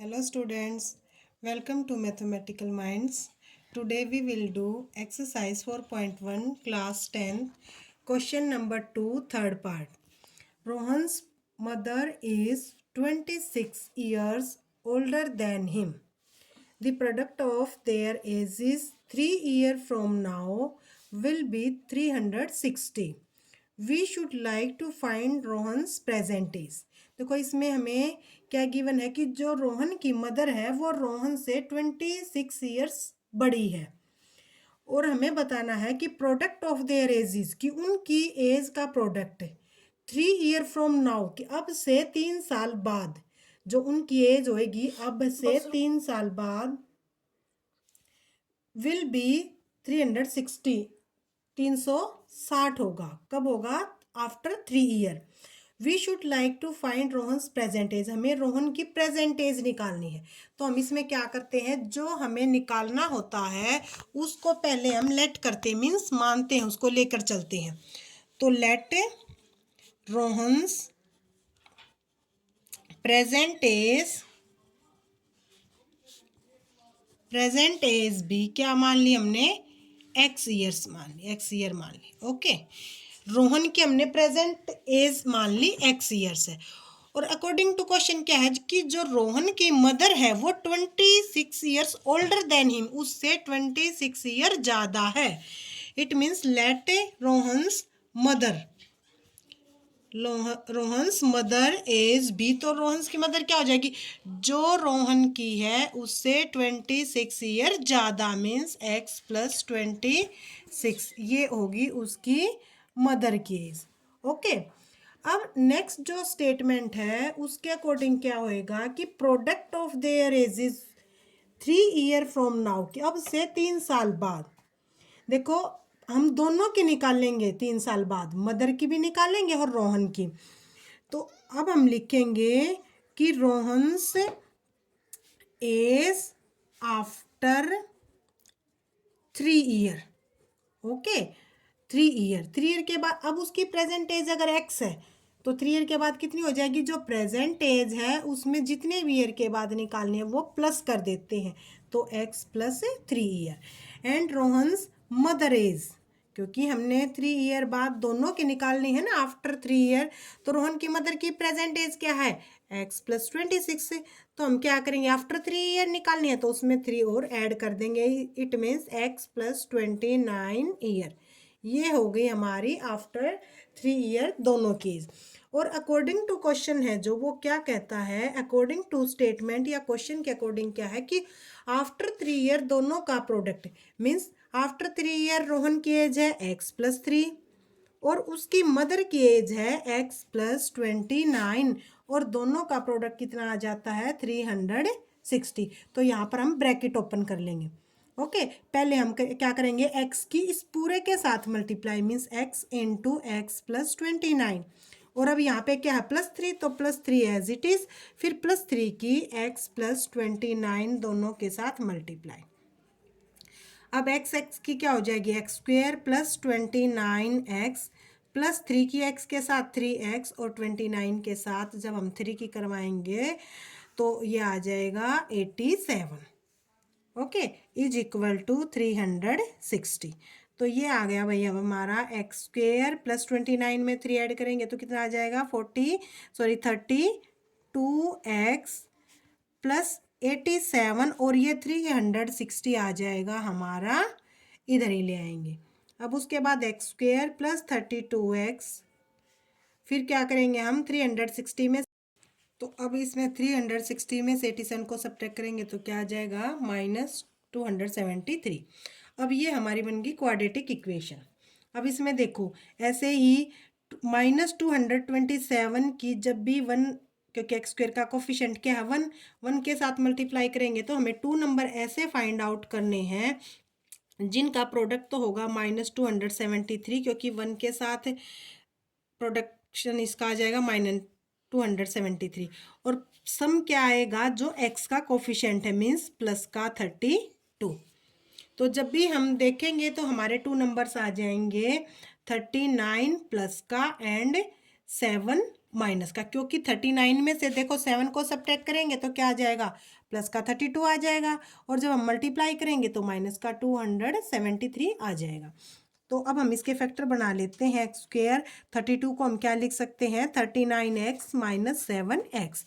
Hello students, welcome to Mathematical Minds. Today we will do exercise 4.1 class 10 question number 2 third part. Rohan's mother is 26 years older than him. The product of their ages 3 years from now will be 360. We should like to find Rohan's present age. देखो इसमें हमें क्या given है कि जो रोहन की mother है वो रोहन से 26 ईयर्स बड़ी है और हमें बताना है कि प्रोडक्ट ऑफ देयर एजेस कि उनकी एज का प्रोडक्ट 3 ईयर फ्रॉम नाउ कि अब से 3 साल बाद जो उनकी एज होएगी अब से 3 साल बाद विल बी 360 360 होगा। कब होगा? After 3 year. We should like to find Rohan's present age. हमें रोहन की प्रेजेंट एज निकालनी है। तो हम इसमें क्या करते हैं, जो हमें निकालना होता है उसको पहले हम लेट करते मीन्स मानते हैं, उसको लेकर चलते हैं। तो लेट रोहन्स प्रेजेंट एज भी क्या मान ली हमने? एक्स ईयर्स मान ली, एक्स ईयर मान ली। ओके, रोहन की हमने प्रेजेंट एज मान ली एक्स ईयर्स है। और अकॉर्डिंग टू क्वेश्चन क्या है कि जो रोहन की मदर है वो 26 ईयर्स ओल्डर देन हिम, उससे 26 ईयर ज़्यादा है। It means let Rohan's mother Rohan's mother age be. तो रोहन्स की मदर क्या हो जाएगी? जो रोहन की है उससे 26 ईयर ज़्यादा मीन्स एक्स प्लस 26, ये होगी उसकी मदर की एज। ओके, अब नेक्स्ट जो स्टेटमेंट है उसके अकॉर्डिंग क्या होएगा कि product of their age is 3 year from now कि अब से 3 साल बाद। देखो हम दोनों की निकालेंगे 3 साल बाद, मदर की भी निकालेंगे और रोहन की। तो अब हम लिखेंगे कि Rohan's age after 3 year. Okay, 3 year के बाद अब उसकी प्रेजेंट एज अगर एक्स है तो 3 ईयर के बाद कितनी हो जाएगी? जो प्रेजेंट एज है उसमें जितने भी ईयर के बाद निकालने हैं वो प्लस कर देते हैं, तो x plus 3 year. And Rohan's mother age, क्योंकि हमने 3 ईयर बाद दोनों के निकालनी है ना आफ्टर 3 ईयर, तो रोहन की मदर की प्रेजेंट एज क्या है? X plus 26। तो हम क्या करेंगे, आफ्टर 3 ईयर निकालनी है तो उसमें 3 और ऐड कर देंगे। It means x plus 29 year. ये हो गई हमारी आफ्टर 3 ईयर दोनों की। और अकॉर्डिंग टू क्वेश्चन है जो, वो क्या कहता है, अकॉर्डिंग टू स्टेटमेंट या क्वेश्चन के अकॉर्डिंग क्या है कि आफ्टर 3 ईयर दोनों का product means after 3 year Rohan की एज है एक्स प्लस 3 और उसकी मदर की एज है एक्स प्लस 29 और दोनों का प्रोडक्ट कितना आ जाता है? 360। तो यहाँ पर हम ब्रैकेट ओपन कर लेंगे। ओके, पहले हम क्या करेंगे, एक्स की इस पूरे के साथ multiply means x into x plus 29 और अब यहाँ पे क्या है? +3, तो +3 एज इट इज, फिर +3 की एक्स प्लस 29 दोनों के साथ मल्टीप्लाई। अब एक्स एक्स की क्या हो जाएगी? X square plus 29x plus 3 की एक्स के साथ 3x और 29 के साथ जब हम 3 की करवाएंगे तो ये आ जाएगा 87। Okay, is equal to 360। तो ये आ गया भाई। अब हमारा एक्स स्क्वेयर प्लस 29 में 3 ऐड करेंगे तो कितना आ जाएगा? 32x प्लस 87 और ये 360 आ जाएगा हमारा, इधर ही ले आएंगे। अब उसके बाद एक्स स्क्वेयर प्लस 32x, फिर क्या करेंगे हम 360 में, तो अब इसमें 360 में से 87 को सब्ट्रैक्ट करेंगे तो क्या आ जाएगा? -273। अब ये हमारी बन गई क्वाड्रेटिक इक्वेशन। अब इसमें देखो ऐसे ही -227 की जब भी 1, क्योंकि एक्स स्क्वेयर का कोफिशिएंट क्या है? 1, 1 के साथ मल्टीप्लाई करेंगे तो हमें 2 नंबर ऐसे फाइंड आउट करने हैं जिनका प्रोडक्ट तो होगा -273, क्योंकि 1 के साथ प्रोडक्शन इसका आ जाएगा -273 और सम क्या आएगा? जो एक्स का कोफिशिएंट है मीन्स प्लस का 32। तो जब भी हम देखेंगे तो हमारे 2 नंबर्स आ जाएंगे 39 प्लस का एंड 7 माइनस का, क्योंकि 39 में से देखो 7 को सब्ट्रैक्ट करेंगे तो क्या आ जाएगा, प्लस का 32 आ जाएगा, और जब हम मल्टीप्लाई करेंगे तो माइनस का 273 आ जाएगा। तो अब हम इसके फैक्टर बना लेते हैं। एक्स स्क्वेयर 32 को हम क्या लिख सकते हैं, 39x minus 7x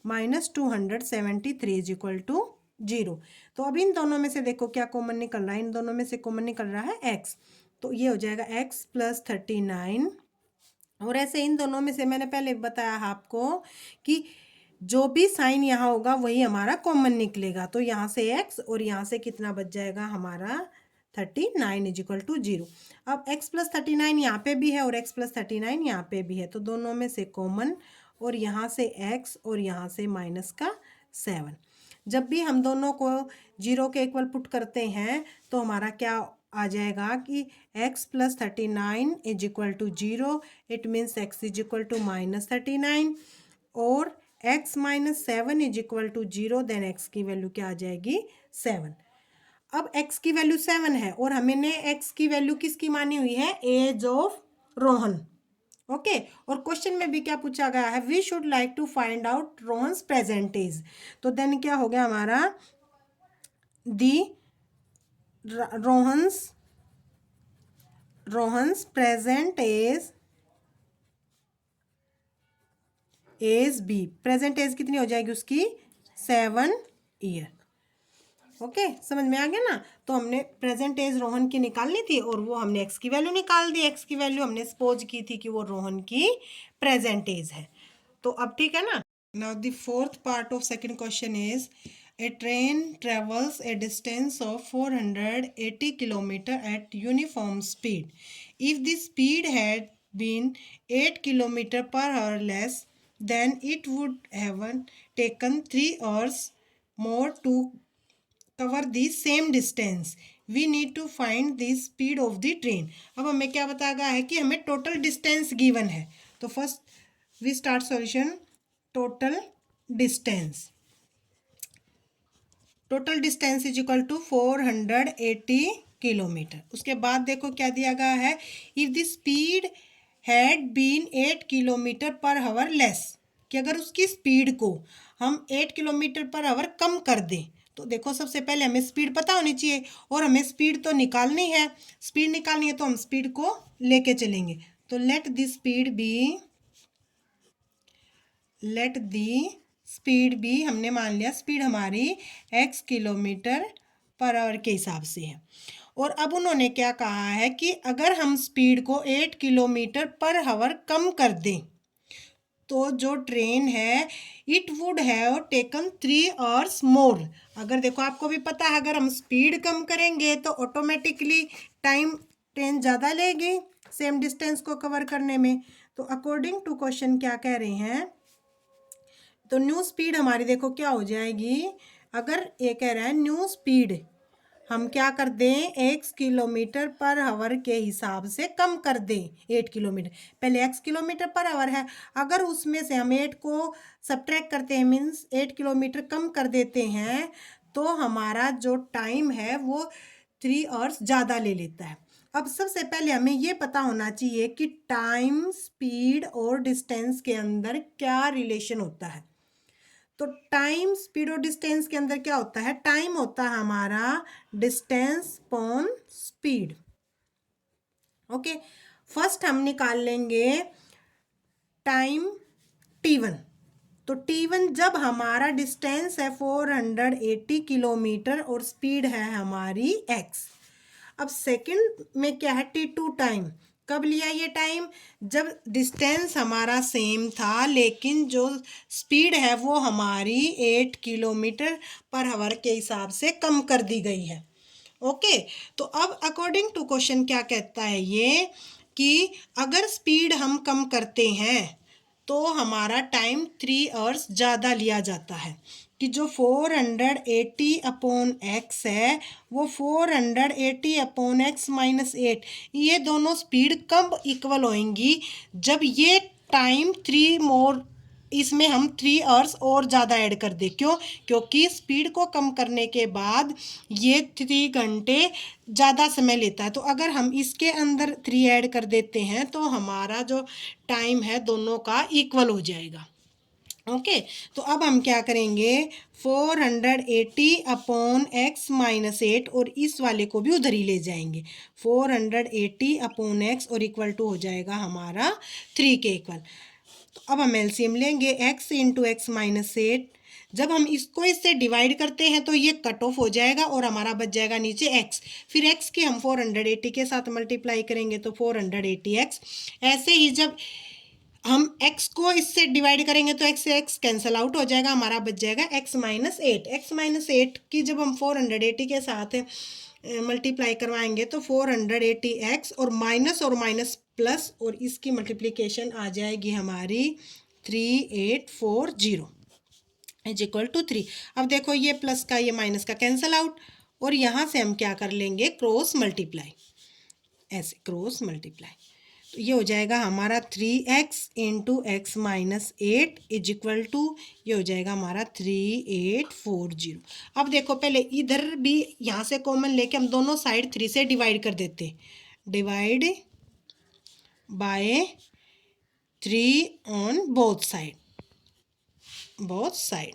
minus 273 is equal to 0। तो अब इन दोनों में से देखो क्या कॉमन निकल रहा है, इन दोनों में से कॉमन निकल रहा है x, तो ये हो जाएगा x प्लस 39। और ऐसे इन दोनों में से मैंने पहले बताया आपको कि जो भी साइन यहाँ होगा वही हमारा कॉमन निकलेगा, तो यहाँ से x और यहाँ से कितना बच जाएगा हमारा 39 इज इक्वल टू 0। अब x प्लस 39 यहाँ पे भी है और x प्लस 39 यहाँ पे भी है, तो दोनों में से कॉमन, और यहाँ से x और यहाँ से माइनस का 7। जब भी हम दोनों को 0 के इक्वल पुट करते हैं तो हमारा क्या आ जाएगा कि x plus 39 is equal to 0, it means x is equal to minus 39, और x minus 7 is equal to 0, then x की वैल्यू क्या आ जाएगी 7। अब x की वैल्यू 7 है और हमने x की वैल्यू किसकी मानी हुई है, एज ऑफ रोहन। ओके, और क्वेश्चन में भी क्या पूछा गया है, we should like to find out Rohan's present age, तो देन क्या हो गया हमारा, the Rohan's present age be, present age कितनी हो जाएगी उसकी, 7 ईयर। ओके, समझ में आ गया ना। तो हमने प्रेजेंट एज रोहन की निकालनी थी और वो हमने एक्स की वैल्यू निकाल दी, एक्स की वैल्यू हमने सपोज की थी कि वो रोहन की प्रेजेंट एज है। तो अब ठीक है ना। Now the fourth part of second question is, a train travels a distance of 480 kilometre at uniform speed, if the speed had been 8 kilometre per hour less, then it would have taken 3 hours more to cover the same distance. We need to find the speed of the train. अब हमें क्या बताया गया है कि हमें total distance given है। तो first we start solution, total distance, total distance is equal to 480 kilometre. उसके बाद देखो क्या दिया गया है, if the speed had been 8 kilometre per hour less, कि अगर उसकी स्पीड को हम 8 किलोमीटर पर आवर कम कर दें, तो देखो सबसे पहले हमें स्पीड पता होनी चाहिए और हमें स्पीड तो निकालनी है। स्पीड निकालनी है तो हम स्पीड को लेके चलेंगे। तो लेट द स्पीड बी हमने मान लिया स्पीड हमारी x किलोमीटर पर आवर के हिसाब से है। और अब उन्होंने क्या कहा है कि अगर हम स्पीड को 8 किलोमीटर पर आवर कम कर दें तो जो ट्रेन है it would have taken 3 hours मोर। अगर देखो आपको भी पता है अगर हम स्पीड कम करेंगे तो ऑटोमेटिकली टाइम ट्रेन ज़्यादा लेगी सेम डिस्टेंस को कवर करने में। तो अकॉर्डिंग टू क्वेश्चन क्या कह रहे हैं, तो न्यू स्पीड हमारी देखो क्या हो जाएगी, अगर ये कह रहा है न्यू स्पीड हम क्या कर दें, x किलोमीटर पर आवर के हिसाब से कम कर दें 8 किलोमीटर, पहले x किलोमीटर पर आवर है, अगर उसमें से हम 8 को सब्ट्रैक्ट करते हैं मीन्स 8 किलोमीटर कम कर देते हैं तो हमारा जो टाइम है वो 3 आवर्स ज़्यादा ले लेता है। अब सबसे पहले हमें ये पता होना चाहिए कि टाइम, स्पीड और डिस्टेंस के अंदर क्या रिलेशन होता है। तो टाइम, स्पीड और डिस्टेंस के अंदर क्या होता है, टाइम होता है हमारा distance upon speed. Okay, first हम निकाल लेंगे टाइम t1। तो t1 जब हमारा डिस्टेंस है 480 किलोमीटर और स्पीड है हमारी x। अब सेकंड में क्या है, t2 टाइम, कब लिया ये टाइम, जब डिस्टेंस हमारा सेम था लेकिन जो स्पीड है वो हमारी 8 किलोमीटर पर आवर के हिसाब से कम कर दी गई है। ओके, तो अब अकॉर्डिंग टू क्वेश्चन क्या कहता है ये कि अगर स्पीड हम कम करते हैं तो हमारा टाइम 3 आवर्स ज़्यादा लिया जाता है, कि जो 480 अपॉन एक्स है वो 480 अपॉन एक्स माइनस 8, ये दोनों स्पीड कब इक्वल होंगी, जब ये टाइम 3 इसमें हम 3 आवर्स और ज़्यादा ऐड कर दें। क्यों? क्योंकि स्पीड को कम करने के बाद ये 3 घंटे ज़्यादा समय लेता है। तो अगर हम इसके अंदर 3 ऐड कर देते हैं तो हमारा जो टाइम है दोनों का इक्वल हो जाएगा। ओके, तो अब हम क्या करेंगे, 480 अपॉन एक्स माइनस 8 और इस वाले को भी उधर ही ले जाएंगे। 480 अपॉन एक्स और इक्वल टू हो जाएगा हमारा 3 के इक्वल। तो अब हम एलसीएम लेंगे, x इंटू एक्स माइनस 8। जब हम इसको इससे डिवाइड करते हैं तो ये कट ऑफ हो जाएगा और हमारा बच जाएगा नीचे x। फिर x की हम 480 के साथ मल्टीप्लाई करेंगे तो 480x। ऐसे ही जब हम x को इससे डिवाइड करेंगे तो x से x कैंसिल आउट हो जाएगा, हमारा बच जाएगा x माइनस 8। x माइनस 8 की जब हम 480 के साथ मल्टीप्लाई करवाएंगे तो 480x और माइनस प्लस और इसकी मल्टीप्लिकेशन आ जाएगी हमारी 3840 इज इक्वल टू 3। अब देखो ये प्लस का ये माइनस का कैंसिल आउट और यहाँ से हम क्या कर लेंगे, क्रॉस मल्टीप्लाई, ऐसे क्रॉस मल्टीप्लाई। तो ये हो जाएगा हमारा 3x into x minus 8 is equal to ये हो जाएगा हमारा 3840। अब देखो पहले इधर भी यहाँ से कॉमन लेके हम दोनों साइड 3 से डिवाइड कर देते, divide by 3 on both side,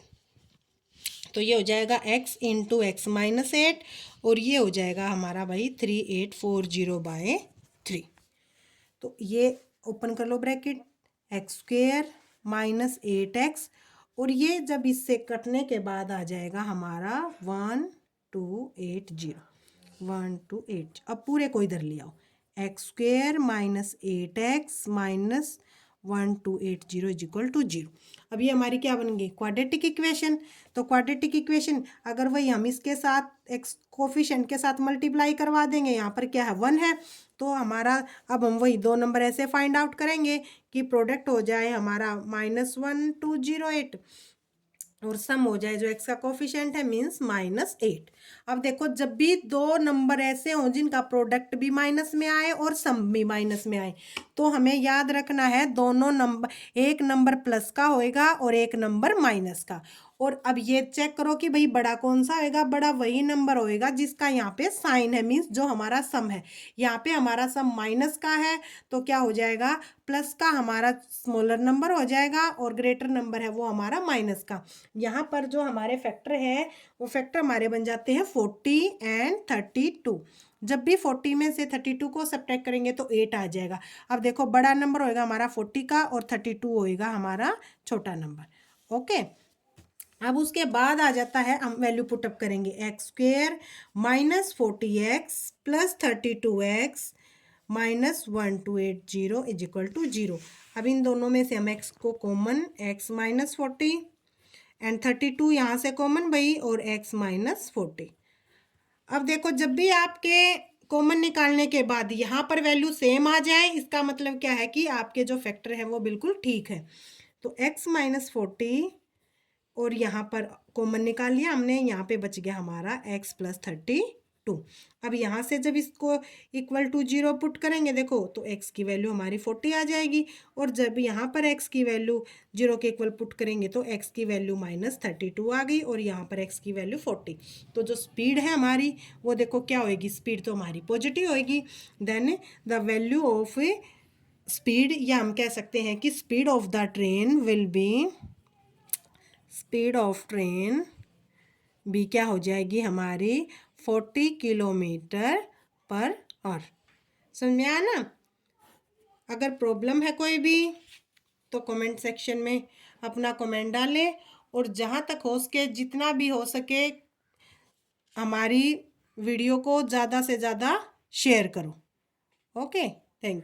तो ये हो जाएगा x इंटू एक्स माइनस 8 और ये हो जाएगा हमारा भाई 3840 बाय 3। तो ये ओपन कर लो bracket, x square minus 8x और ये जब इससे कटने के बाद आ जाएगा हमारा 1280, 1280। अब पूरे को इधर ले आओ, x square minus 8x minus 1280 is equal to 0। अब ये हमारी क्या बन गई, क्वाड्रेटिक इक्वेशन। तो क्वाड्रेटिक इक्वेशन अगर वही हम इसके साथ एक्स कोफिशिएंट के साथ मल्टीप्लाई करवा देंगे, यहाँ पर क्या है 1 है, तो हमारा अब हम वही 2 नंबर ऐसे फाइंड आउट करेंगे कि प्रोडक्ट हो जाए हमारा -1208 और सम हो जाए जो एक्स का कोफिशिएंट है मीन्स -8। अब देखो जब भी 2 नंबर ऐसे हों जिनका प्रोडक्ट भी माइनस में आए और सम भी माइनस में आए तो हमें याद रखना है दोनों नंबर, एक नंबर प्लस का होएगा और एक नंबर माइनस का। और अब ये चेक करो कि भाई बड़ा कौन सा होएगा, बड़ा वही नंबर होएगा जिसका यहाँ पे साइन है, मीन्स जो हमारा सम है। यहाँ पे हमारा सम माइनस का है तो क्या हो जाएगा, प्लस का हमारा स्मॉलर नंबर हो जाएगा और ग्रेटर नंबर है वो हमारा माइनस का। यहाँ पर जो हमारे फैक्टर है वो फैक्टर हमारे बन जाते हैं 40 एंड 32। जब भी 40 में से 32 को सब्ट्रैक्ट करेंगे तो 8 आ जाएगा। अब देखो बड़ा नंबर होएगा हमारा 40 का और 32 होएगा हमारा छोटा नंबर। ओके, अब उसके बाद आ जाता है, हम वैल्यू पुटअप करेंगे, x square minus 40x plus 32x minus 1280 is equal to 0। अब इन दोनों में से हम x को कॉमन, x माइनस 40 एंड 32 यहाँ से कॉमन भाई और x माइनस 40। अब देखो जब भी आपके कॉमन निकालने के बाद यहाँ पर वैल्यू सेम आ जाए इसका मतलब क्या है कि आपके जो फैक्टर है वो बिल्कुल ठीक है। तो x माइनस 40 और यहाँ पर कॉमन निकाल लिया हमने, यहाँ पे बच गया हमारा x प्लस 32। अब यहाँ से जब इसको इक्वल टू 0 पुट करेंगे देखो तो x की वैल्यू हमारी 40 आ जाएगी और जब यहाँ पर x की वैल्यू 0 के इक्वल पुट करेंगे तो x की वैल्यू माइनस 32 आ गई और यहाँ पर x की वैल्यू 40। तो जो स्पीड है हमारी वो देखो क्या होएगी, स्पीड तो हमारी पॉजिटिव होएगी। Then the value of speed, या हम कह सकते हैं कि speed of the train will be, speed of train भी क्या हो जाएगी हमारी 40 किलोमीटर पर आवर। समझ में आया ना? अगर प्रॉब्लम है कोई भी तो कमेंट सेक्शन में अपना कमेंट डालें और जहाँ तक हो सके जितना भी हो सके हमारी वीडियो को ज़्यादा से ज़्यादा शेयर करो। ओके।